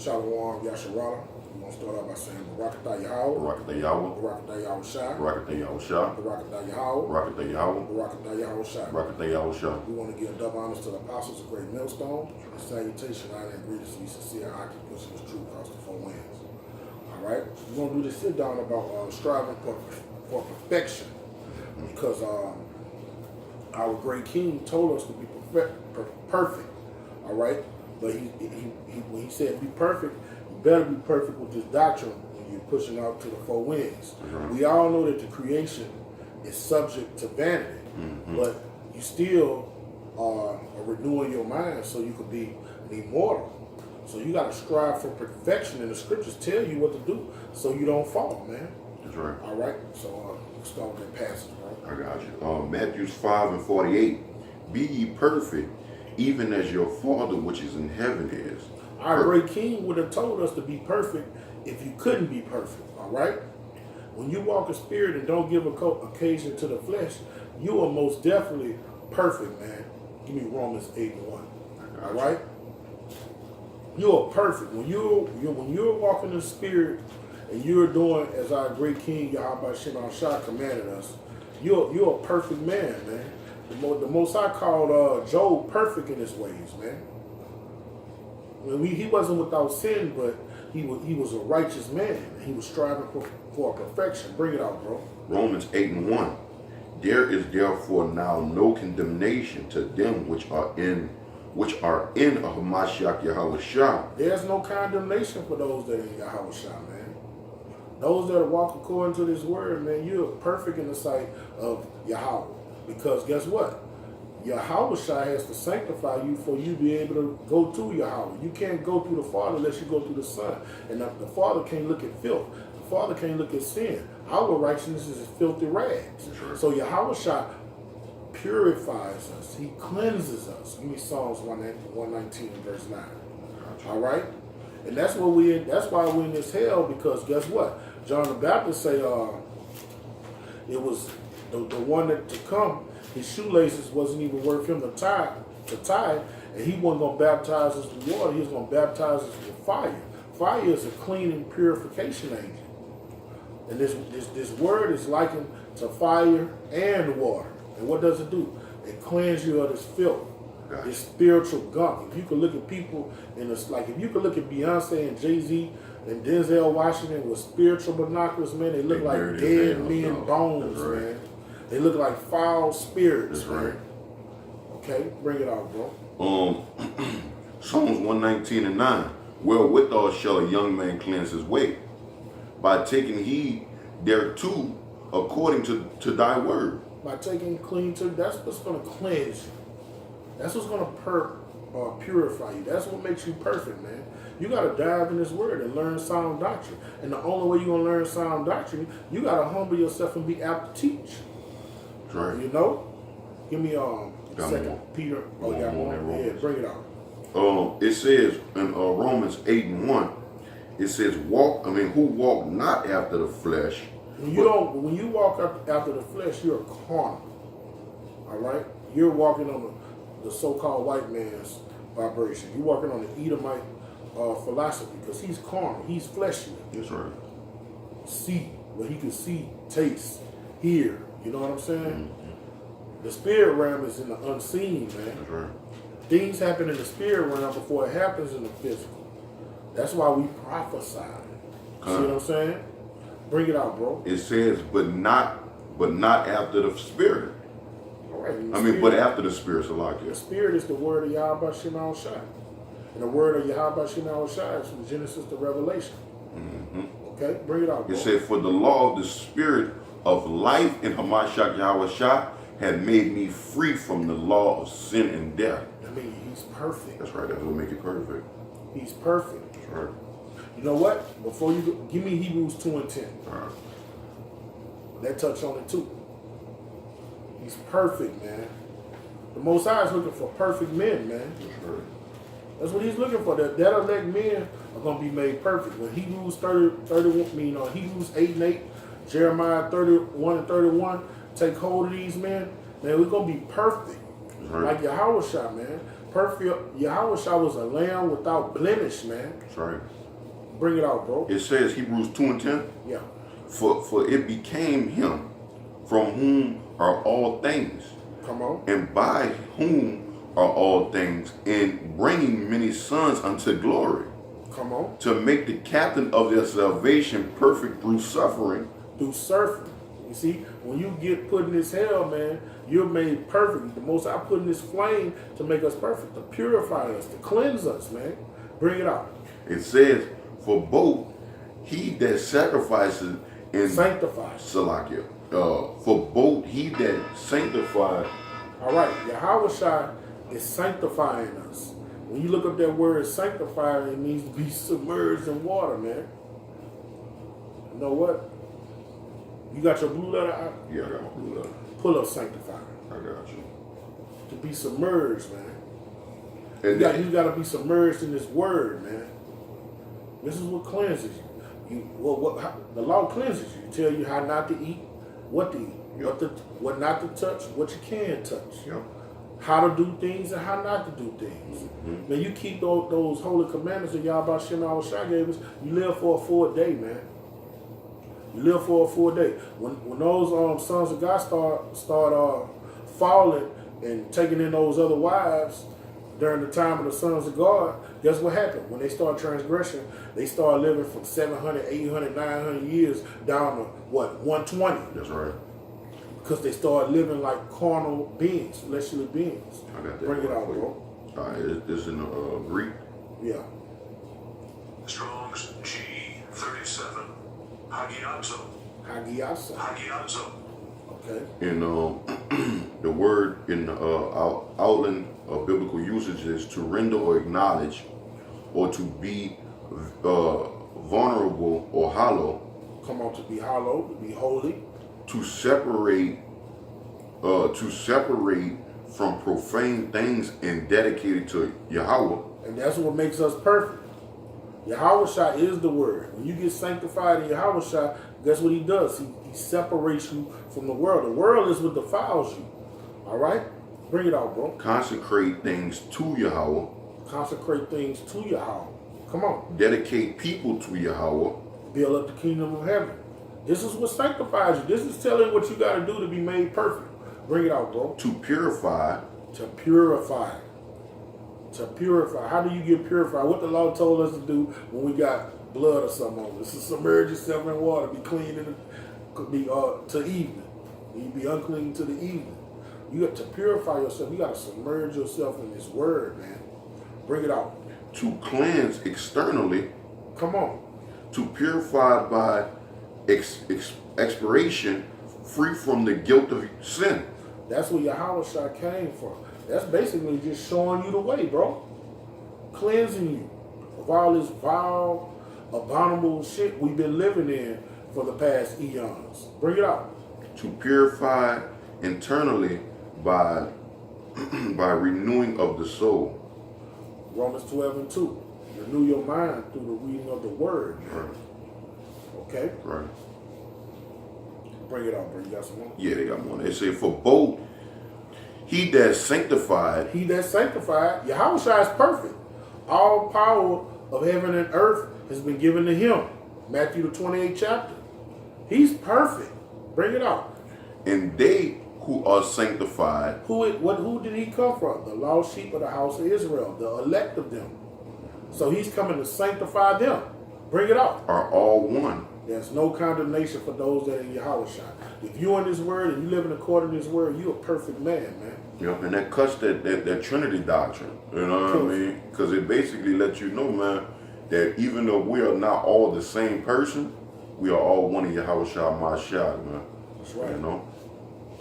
Shalom, Yasharala. We want to start out by saying Barakatah Yahawah. Barakatah Yahweh. Barakatah Yahawashi. Barakatah Yahawashi. Barakatah Yahawah. Barakatah Yahweh. Barakatah Yahawashi. Barakatah Yahawashi. We want to give double honors to the apostles of Great Millstone. And salutation, honor, and greetings to the sincere occupants of this truth across the four winds. All right? We're going to do this sit down about striving for perfection. Because our great king told us to be perfect. All right? But when he said be perfect, you better be perfect with this doctrine when you're pushing out to the four winds. We all know that the creation is subject to vanity, but you still are renewing your mind so you could be immortal. So you got to strive for perfection, and the scriptures tell you what to do so you don't fall, man. That's right. All right? So let's start with that passage, bro. I got you. Matthew 5:48. Be ye perfect, even as your Father which is in heaven is. Our great king would have told us to be perfect if you couldn't be perfect, all right? When you walk in spirit and don't give occasion to the flesh, you are most definitely perfect, man. Give me Romans 8:1, all right? You are perfect. When you're walking in the spirit and you're doing as our great king, YAHAWA commanded us, you're a perfect man, man. The Most High called Job perfect in his ways, man. He wasn't without sin, but he was a righteous man. He was striving for perfection. Bring it out, bro. Romans 8:1. There is therefore now no condemnation to them which are in Hamashiach Yahawashi. There's no condemnation for those that are in Yahawashi, man. Those that walk according to this word, man, you're perfect in the sight of Yahweh. Because guess what? Yahawashi has to sanctify you for you to be able to go to Yahweh. You can't go through the Father unless you go through the Son. And the Father can't look at filth. The Father can't look at sin. Our righteousness is filthy rags. Right. So Yahawashi purifies us. He cleanses us. Give me Psalms 119 and verse 9. All right? And that's why we're in this hell, because guess what? John the Baptist say it was the one that to come, his shoelaces wasn't even worth him to tie, and he wasn't going to baptize us with water. He was going to baptize us with fire. Fire is a cleaning purification agent. And this word is likened to fire and water. And what does it do? It cleanses you of this filth, this spiritual gunk. If you could look at people in this, like if you could look at Beyonce and Jay-Z and Denzel Washington with spiritual binoculars, man, they look like dead men bones, man. They look like foul spirits, that's man. Right. Okay, bring it out, bro. Psalms 119:9. Wherewithal shall a young man cleanse his way? By taking heed thereto according to thy word. By taking clean to, that's what's going to cleanse you. That's what's going to purify you. That's what makes you perfect, man. You got to dive in this word and learn sound doctrine. And the only way you're going to learn sound doctrine, you got to humble yourself and be apt to teach. Right. You know? Give me 2 Peter. Oh, yeah, bring it out. It says in Romans 8:1, it says, who walk not after the flesh. When you walk up after the flesh, you're carnal. All right? You're walking on the so-called white man's vibration. You're walking on the Edomite philosophy, because he's carnal. He's fleshly. That's right. See what he can see, taste, hear. You know what I'm saying? The spirit realm is in the unseen, man. That's right. Things happen in the spirit realm before it happens in the physical. That's why we prophesy. See what I'm saying? Bring it out, bro. It says, but not after the spirit. All right. But after the spirit, so like it. The spirit is the word of Yahweh Shema Shai. And the word of Yahweh Shema Shai is from Genesis to Revelation. Okay? Bring it out, bro. It said, for the law of the spirit of life in Hamashiach Yahawashi had made me free from the law of sin and death. I mean, he's perfect. That's right. That's what make it perfect. He's perfect. That's right. You know what? Before you go, give me Hebrews 2:10. All right. That touch on it too. He's perfect, man. The Most High is looking for perfect men, man. That's right. That's what he's looking for. That elect men are going to be made perfect. When Hebrews 31, Hebrews 8:8, Jeremiah 31 and 31, take hold of these men, man, we're going to be perfect. Right. Like Yahawashai, man. Perfect. Yahawashai was a lamb without blemish, man. That's right. Bring it out, bro. It says Hebrews 2:10. Yeah. For it became him from whom are all things, Come on. and by whom are all things, in bringing many sons unto glory, Come on. to make the captain of their salvation perfect through suffering. Through surfing. You see, when you get put in this hell, man, you're made perfect. The Most High put in this flame to make us perfect, to purify us, to cleanse us, man. Bring it out. It says, for both he that sacrifices and Sanctifies. Salakia, for both he that sanctifies. All right. Yahawashai is sanctifying us. When you look up that word sanctify, it means to be submerged in water, man. You know what? You got your blue letter out? Yeah, I got my blue letter. Pull up sanctify. I got you. To be submerged, man. And You got to be submerged in this word, man. This is what cleanses you. The law cleanses you. It tell you how not to eat, what to eat, what not to touch, what you can touch. Yep. How to do things and how not to do things. Mm-hmm. Now you keep those holy commandments that Yahweh Shai gave us, you live for a full day, man. You live for a full day. When those sons of God start falling and taking in those other wives during the time of the sons of God, guess what happened? When they start transgression, they start living from 700, 800, 900 years down to what, 120? That's right. Because they start living like carnal beings, fleshly beings. I got that. Bring it out, for you. bro. All right, this in Greek. Yeah. Strong's G37. Hagiasa. Hagiazo. Okay. And the word in the outline of biblical usage is to render or acknowledge, or to be vulnerable or hollow, Come on, to be hollow, to be holy. to separate from profane things and dedicated to Yahweh. And that's what makes us perfect. Yahawashai is the word. When you get sanctified in Yahawashai, guess what he does? He separates you from the world. The world is what defiles you. All right? Bring it out, bro. Consecrate things to Yahweh. Consecrate things to Yahweh. Come on. Dedicate people to Yahweh. Build up the kingdom of heaven. This is what sanctifies you. This is telling what you got to do to be made perfect. Bring it out, bro. To purify. To purify. To purify. How do you get purified? What the law told us to do when we got blood or something on us. To submerge yourself in water. Be clean to evening. You be unclean to the evening. You got to purify yourself. You got to submerge yourself in this word, man. Bring it out. To cleanse externally. Come on. To purify by expiration, free from the guilt of sin. That's where Yahawashai came from. That's basically just showing you the way, bro. Cleansing you of all this vile, abominable shit we've been living in for the past eons. Bring it out. To purify internally by renewing of the soul. Romans 12:2. Renew your mind through the reading of the word. Right. Okay? Right. Bring it out, bro. You got some more? Yeah, they got one. They say, for both he that sanctified. He that sanctified, Yahawashai is perfect. All power of heaven and earth has been given to him. Matthew the 28th chapter. He's perfect. Bring it out. And they who are sanctified. Who did he come from? The lost sheep of the house of Israel, the elect of them. So he's coming to sanctify them. Bring it out. Are all one. There's no condemnation for those that are in Yahawashai. If you're in this word and you living according to this word, you're a perfect man, man. Yep, and that cuts that Trinity doctrine. You know what I mean? Because it basically lets you know, man, that even though we are not all the same person, we are all one of Yahawashi Mashiach, man. That's right. You know?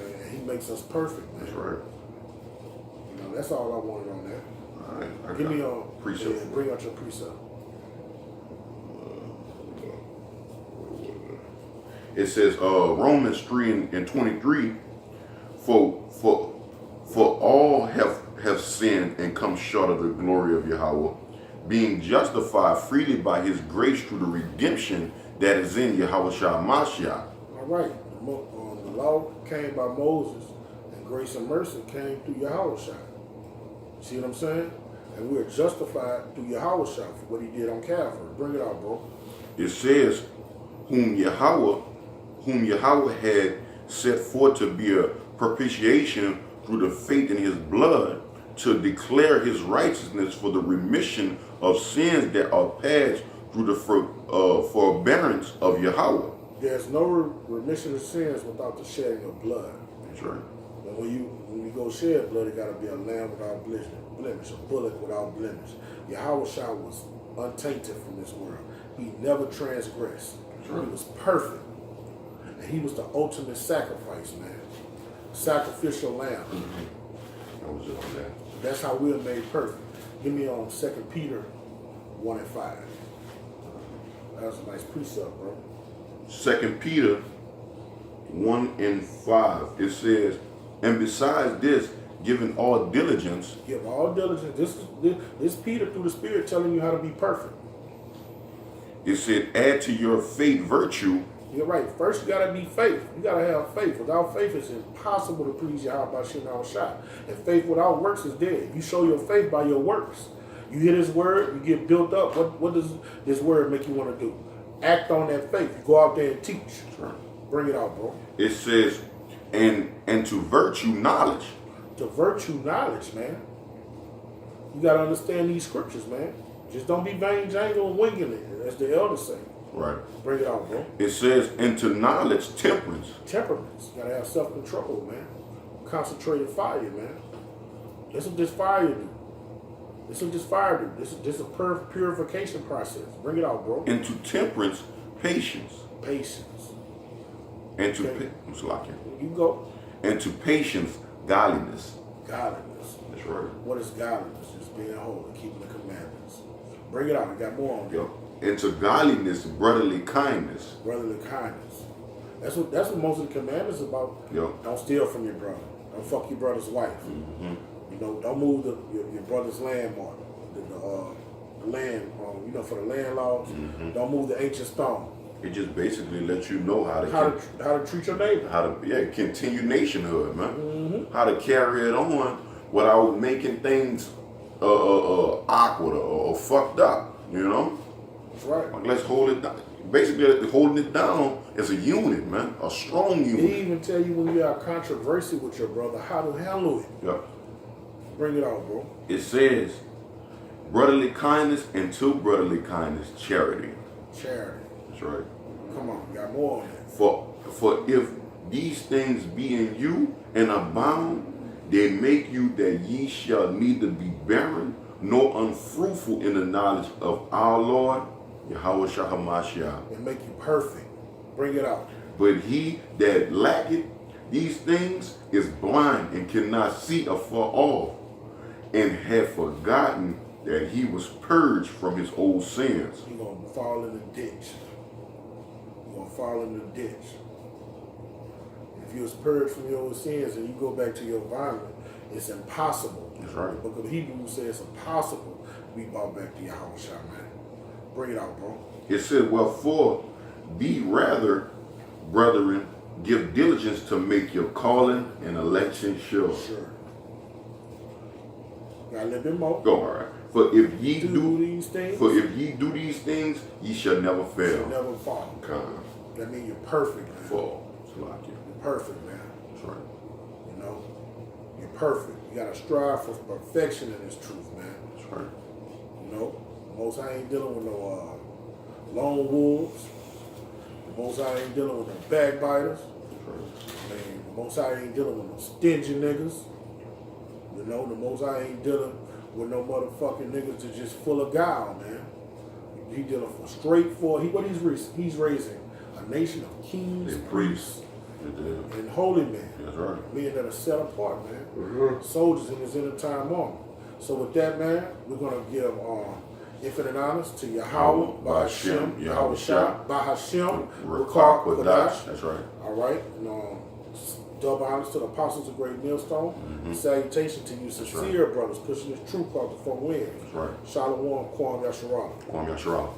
And he makes us perfect, man. That's right. You know, that's all I wanted on that. All right. Give me precept. yeah, bring out your precept. It says Romans 3:23, for all have sinned and come short of the glory of Yahweh, being justified freely by his grace through the redemption that is in Yahawashi Mashiach. All right. The law came by Moses, and grace and mercy came through Yahawashai. See what I'm saying? And we are justified through Yahawashai for what he did on Calvary. Bring it out, bro. It says, whom Yahawah had set forth to be a propitiation through the faith in his blood, to declare his righteousness for the remission of sins that are passed through the forbearance of Yahawah. There's no remission of sins without the shedding of blood. That's right. And when you go shed blood, it got to be a lamb without blemish, a bullock without blemish. Yahawashai was untainted from this world. He never transgressed. Right. He was perfect. And he was the ultimate sacrifice, man. Sacrificial lamb. I was just on that. That's how we're made perfect. Give me on 2 Peter 1 and 5. That was a nice precept, bro. 2 Peter 1 and 5. It says, and besides this, giving all diligence. Give all diligence. This Peter through the Spirit telling you how to be perfect. It said, add to your faith virtue. You're right. First, you got to be faith. You got to have faith. Without faith, it's impossible to please Yahawah Shah. And faith without works is dead. You show your faith by your works. You hear this word, you get built up. What does this word make you want to do? Act on that faith. You go out there and teach. Right. Bring it out, bro. It says, and to virtue knowledge. To virtue knowledge, man. You got to understand these scriptures, man. Just don't be vain, jangle, and winging it, as the elders say. Right. Bring it out, bro. It says, and to knowledge temperance. Temperaments. You got to have self-control, man. Concentrated fire, man. That's what this fire do. This is what this fire do. This is a purification process. Bring it out, bro. And to temperance, patience. Patience. And to Okay. You go. And to patience, godliness. Godliness. That's right. What is godliness? Just being holy, keeping the commandments. Bring it out. We got more on Yep. And to godliness, brotherly kindness. brotherly kindness. That's what most of the commandments about. Yep. Don't steal from your brother. Don't fuck your brother's wife. You know, don't move your brother's landmark. The land, for the land laws. Don't move the ancient stone. It just basically lets you know how to treat your neighbor. how to continue nationhood, man. How to carry it on without making things awkward or fucked up, you know? That's right. Like, let's hold it down. Basically, holding it down is a unit, man. A strong unit. He even tell you when you have controversy with your brother how to handle it. Yeah. Bring it out, bro. It says, brotherly kindness, and to brotherly kindness, charity. Charity. That's right. Come on, got more on that. For if these things be in you and abound, they make you that ye shall neither be barren nor unfruitful in the knowledge of our Lord, Yahawah Shah. And make you perfect. Bring it out. But he that lacketh these things is blind and cannot see afar off, and have forgotten that he was purged from his old sins. You're going to fall in the ditch. You're going to fall in the ditch. If you was purged from your old sins and you go back to your environment, it's impossible. That's right. The book of Hebrews says it's impossible to be brought back to Yahawah, man. Bring it out, bro. It said, wherefore, be rather, brethren, give diligence to make your calling and election sure. Sure. Got a little bit more. Go, all right. For if ye do these things, ye shall never fail. you'll never fall. Come. That means you're perfect, man. Fall. It's like it. You're perfect, man. That's right. You know, you're perfect. You gotta strive for perfection in this truth, man. That's right. You know, most I ain't dealing with no lone wolves. The most I ain't dealing with no backbiters. That's right. I mean, the most I ain't dealing with no stingy niggas. You know, the most I ain't dealing with no motherfucking niggas that's just full of guile, man. He dealing for he's raising a nation of kings, And priests, priests. and holy men. That's right. Men that are set apart, man. Soldiers in his end time army. So with that, man, we're gonna give infinite honors to Yahawah, by Hashem, Yahawah Shah, by Hashem, Rakar Kodash. That's right. All right, and double honors to the apostles of Great Millstone. Salutation to you, sincere brothers, pushing this truth out the four winds. That's right. Shalom, Kwam Yasharah. Kwam Yasharah.